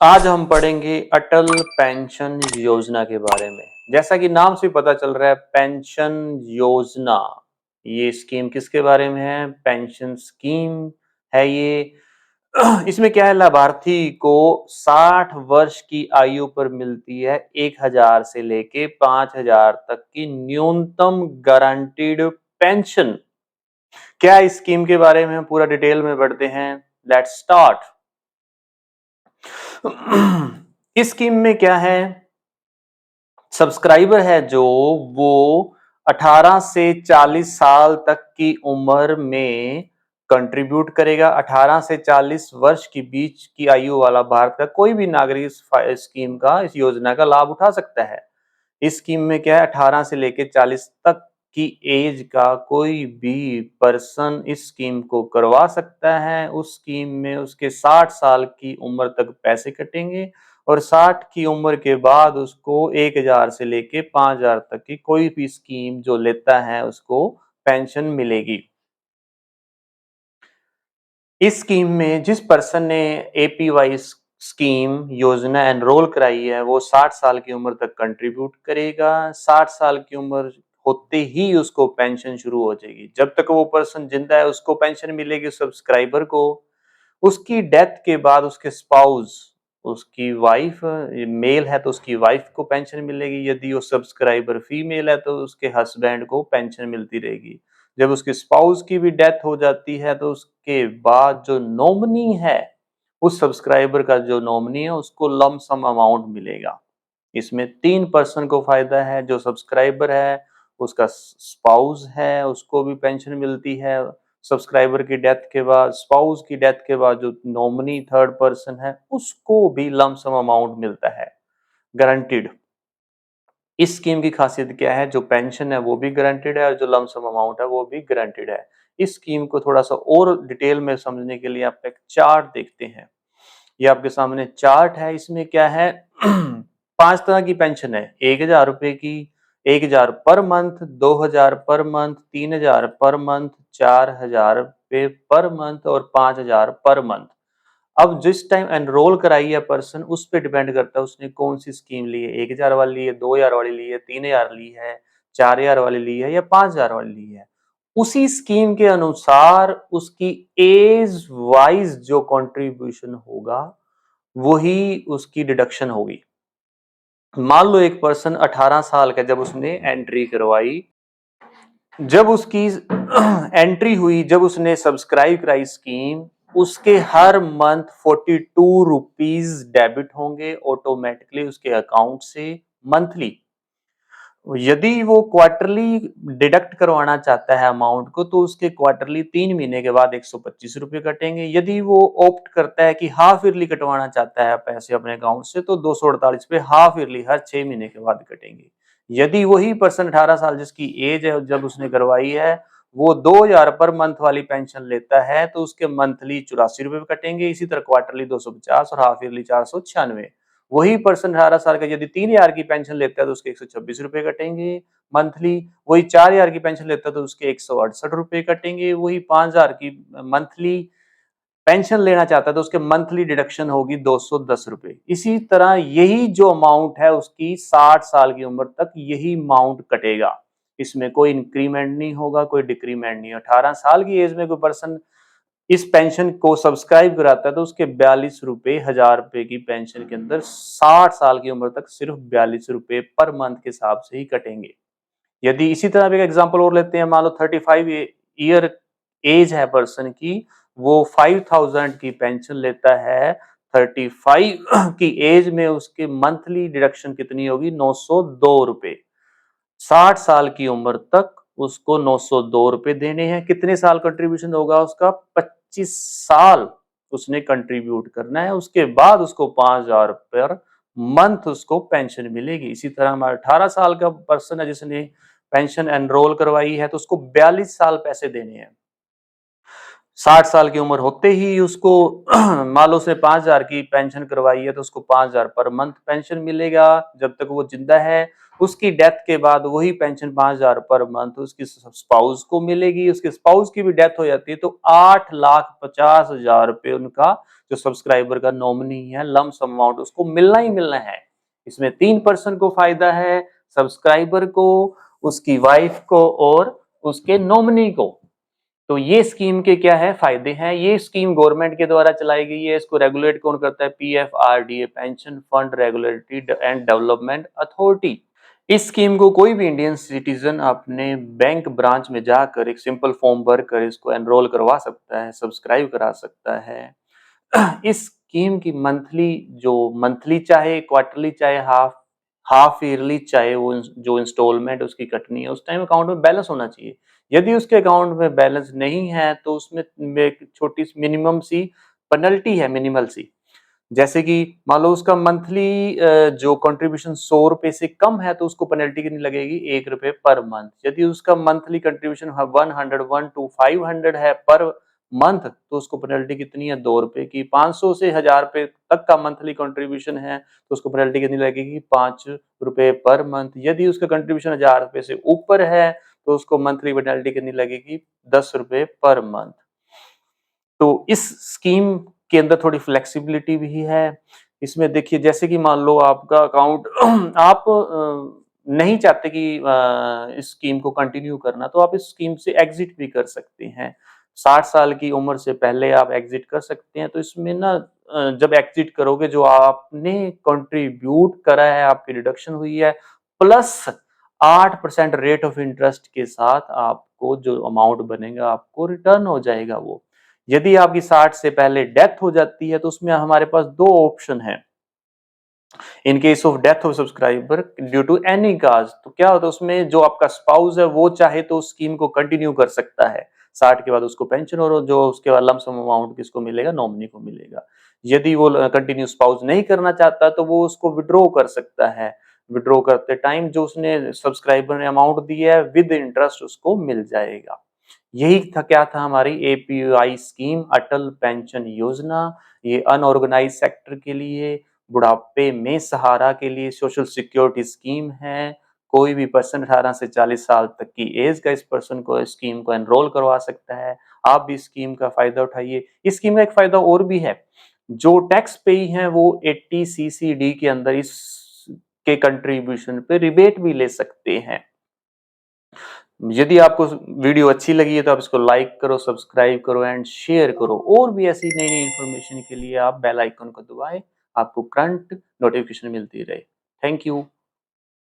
आज हम पढ़ेंगे अटल पेंशन योजना के बारे में। जैसा कि नाम से पता चल रहा है पेंशन योजना, ये स्कीम किसके बारे में है? पेंशन स्कीम है ये। इसमें क्या है, लाभार्थी को 60 वर्ष की आयु पर मिलती है 1000 से लेके 5000 तक की न्यूनतम गारंटीड पेंशन। क्या इस स्कीम के बारे में हम पूरा डिटेल में पढ़ते हैं। Let's start. इस स्कीम में क्या है, सब्सक्राइबर है जो वो 18 से 40 साल तक की उम्र में कंट्रीब्यूट करेगा। 18 से 40 वर्ष के बीच की आयु वाला भारत का कोई भी नागरिक इस स्कीम का, इस योजना का लाभ उठा सकता है। इस स्कीम में क्या है, 18 से लेकर 40 तक की एज का कोई भी पर्सन इस स्कीम को करवा सकता है। उस स्कीम में उसके 60 साल की उम्र तक पैसे कटेंगे और 60 की उम्र के बाद उसको 1000 से लेके 5000 तक की कोई भी स्कीम जो लेता है उसको पेंशन मिलेगी। इस स्कीम में जिस पर्सन ने एपीवाई स्कीम योजना एनरोल कराई है वो 60 साल की उम्र तक कंट्रीब्यूट करेगा। 60 साल की उम्र होते ही उसको पेंशन शुरू हो जाएगी। जब तक वो पर्सन जिंदा है उसको पेंशन मिलेगी सब्सक्राइबर को। उसकी डेथ के बाद उसके स्पाउस, उसकी वाइफ, मेल है तो उसकी वाइफ को पेंशन मिलेगी। यदि वो सब्सक्राइबर फीमेल है तो उसके हस्बैंड को पेंशन मिलती रहेगी। जब उसके स्पाउस की भी डेथ हो जाती है तो उसके बाद जो नॉमिनी है, उस सब्सक्राइबर का जो नॉमिनी है उसको लम सम अमाउंट मिलेगा। इसमें 3 पर्सन को फायदा है, जो सब्सक्राइबर है, उसका स्पाउस है, उसको भी पेंशन मिलती है। सब्सक्राइबर की डेथ के बाद, स्पाउस की डेथ के बाद जो नॉमिनी थर्ड पर्सन है उसको भी लम सम अमाउंट मिलता है, गारंटीड। इस स्कीम की खासियत क्या है, जो पेंशन है वो भी गारंटीड है और जो लम सम अमाउंट है वो भी गारंटीड है। इस स्कीम को थोड़ा सा और डिटेल में समझने के लिए आप एक चार्ट देखते हैं। ये आपके सामने चार्ट है। इसमें क्या है, 5 तरह की पेंशन है। 1000 रुपए की, 1000 per month, 2000 per month, 3000 per month, 4000 रुपए पर मंथ और 5000 पर मंथ। अब जिस टाइम एनरोल कराई है पर्सन, उस पे डिपेंड करता है उसने कौन सी स्कीम ली है। 1000 वाली ली है, 2000 वाली ली है, 3000 ली है, 4000 वाली ली है या 5000 वाली ली है। उसी स्कीम के अनुसार उसकी एज वाइज जो कंट्रीब्यूशन होगा वही उसकी डिडक्शन होगी। मान लो एक पर्सन 18 साल का, जब उसने एंट्री करवाई, जब उसकी एंट्री हुई, जब उसने सब्सक्राइब कराई स्कीम, उसके हर मंथ 42 रुपीज डेबिट होंगे ऑटोमेटिकली उसके अकाउंट से मंथली। यदि वो क्वार्टरली डिडक्ट करवाना चाहता है अमाउंट को तो उसके क्वार्टरली 3 महीने के बाद 125 रुपए कटेंगे। यदि वो ऑप्ट करता है कि हाफ ईयरली कटवाना चाहता है पैसे अपने अकाउंट से तो 248 पे हाफ ईयरली हर 6 महीने के बाद कटेंगे। यदि वही पर्सन 18 साल जिसकी एज है जब उसने करवाई है वो 2000 पर मंथ वाली पेंशन लेता है तो उसके मंथली 84 रुपए कटेंगे। इसी तरह क्वार्टरली 250 और हाफ ईयरली 496। वही पर्सन 18 साल का यदि 3000 की पेंशन लेता है तो उसके 126 रुपए कटेंगे मंथली। वही 4000 की पेंशन लेता है तो उसके 168 रुपए कटेंगे। वही 5000 की मंथली पेंशन लेना चाहता है तो उसके मंथली डिडक्शन होगी 210 रुपए। इसी तरह यही जो अमाउंट है उसकी 60 साल की उम्र तक यही अमाउंट कटेगा। इसमें कोई इंक्रीमेंट नहीं होगा, कोई डिक्रीमेंट नहीं। 18 साल की एज में कोई पर्सन इस पेंशन को सब्सक्राइब कराता है तो उसके 42 रुपए, 1000 रुपए की पेंशन के अंदर 60 साल की उम्र तक सिर्फ 42 रुपए पर मंथ के हिसाब से ही कटेंगे। यदि इसी तरह एक एग्जांपल और लेते हैं, मान लो 35 ईयर एज है पर्सन की, वो 5000 की पेंशन लेता है। 35 की एज में उसके मंथली डिडक्शन कितनी होगी, 902 रुपए। 60 साल की उम्र तक उसको 902 रुपए देने हैं। कितने साल कंट्रीब्यूशन होगा उसका, 25 साल उसने कंट्रीब्यूट करना है। उसके बाद उसको 5000 पर मंथ उसको पेंशन मिलेगी। इसी तरह हमारा 18 साल का पर्सन है जिसने पेंशन एनरोल करवाई है तो उसको 42 साल पैसे देने हैं। 60 साल की उम्र होते ही उसको मान लो उसने 5000 की पेंशन करवाई है तो उसको 5000 पर मंथ पेंशन मिलेगा जब तक वो जिंदा है। उसकी डेथ के बाद वही पेंशन 5000 पर मंथ उसकी स्पाउस को मिलेगी। उसके स्पाउस की भी डेथ हो जाती है तो 8,50,000 रुपए उनका जो सब्सक्राइबर का नॉमिनी है, लम सम अमाउंट उसको मिलना ही मिलना है। इसमें 3 पर्सन को फायदा है, सब्सक्राइबर को, उसकी वाइफ को और उसके नॉमिनी को। तो ये स्कीम के क्या है फायदे हैं। ये स्कीम गवर्नमेंट के द्वारा चलाई गई है। इसको रेगुलेट कौन करता है? PFRDA, pension fund regulatory and development authority. इस स्कीम को कोई भी इंडियन सिटीजन अपने बैंक ब्रांच में जाकर एक सिंपल फॉर्म भर कर इसको एनरोल करवा सकता है, सब्सक्राइब करा सकता है। इस स्कीम की मंथली चाहे क्वार्टरली चाहे हाफ ईयरली चाहे वो जो इंस्टॉलमेंट उसकी कटनी है उस टाइम अकाउंट में बैलेंस होना चाहिए। यदि उसके अकाउंट में बैलेंस नहीं है तो उसमें एक छोटी सी मिनिमम सी पेनल्टी है, मिनिमल सी। जैसे कि मान लो उसका मंथली जो कंट्रीब्यूशन 100 रुपए से कम है तो उसको पेनल्टी कितनी लगेगी? 1 रुपए पर मंथ। यदि उसका मंथली कंट्रीब्यूशन 101 to 500 है पर मंथ तो उसको पेनल्टी कितनी है? 2 रुपए की। 500 से 1000 रुपए तक का मंथली कंट्रीब्यूशन है तो उसको पेनल्टी कितनी लगेगी? 5 रुपए पर मंथ। यदि उसका कंट्रीब्यूशन 1000 रुपए से ऊपर है तो उसको मंथली पेनल्टी कितनी लगेगी? 10 रुपए पर मंथ। तो इस स्कीम के अंदर थोड़ी फ्लेक्सिबिलिटी भी है। इसमें देखिए जैसे कि मान लो आपका अकाउंट आप नहीं चाहते कि इस स्कीम को कंटिन्यू करना तो आप इस स्कीम से एग्जिट भी कर सकते हैं। 60 साल की उम्र से पहले आप एग्जिट कर सकते हैं। तो इसमें ना जब एग्जिट करोगे जो आपने कंट्रीब्यूट करा है आपकी डिडक्शन हुई है प्लस 8% रेट ऑफ इंटरेस्ट के साथ आपको जो अमाउंट बनेगा आपको रिटर्न हो जाएगा वो। यदि आपकी 60 से पहले डेथ हो जाती है तो उसमें हमारे पास 2 ऑप्शन है। In case of death of subscriber due to any cause तो क्या होता है उसमें जो आपका स्पाउस है वो चाहे तो उस स्कीम को कंटिन्यू कर सकता है। 60 के बाद उसको पेंशन और जो उसके बाद लमसम अमाउंट किसको मिलेगा? नॉमिनी को मिलेगा। यदि वो कंटिन्यू स्पाउस नहीं करना चाहता तो वो उसको विड्रॉ कर सकता है। विड्रॉ करते टाइम जो उसने सब्सक्राइबर ने अमाउंट दी है विद इंटरेस्ट उसको मिल जाएगा। यही था क्या था हमारी APY स्कीम, अटल पेंशन योजना। ये अनऑर्गेनाइज सेक्टर के लिए, बुढ़ापे में सहारा के लिए सोशल सिक्योरिटी स्कीम है। कोई भी पर्सन 18 से 40 साल तक की एज का इस पर्सन को स्कीम को एनरोल करवा सकता है। आप भी स्कीम का फायदा उठाइए। इस स्कीम का एक फायदा और भी है, जो टैक्स पेई हैं वो 80CCD के अंदर इस के कंट्रीब्यूशन पे रिबेट भी ले सकते हैं। यदि आपको वीडियो अच्छी लगी है तो आप इसको लाइक करो, सब्सक्राइब करो एंड शेयर करो। और भी ऐसी नई नई इन्फॉर्मेशन के लिए आप बेल आइकन को दबाएं, आपको करंट नोटिफिकेशन मिलती रहे। Thank you.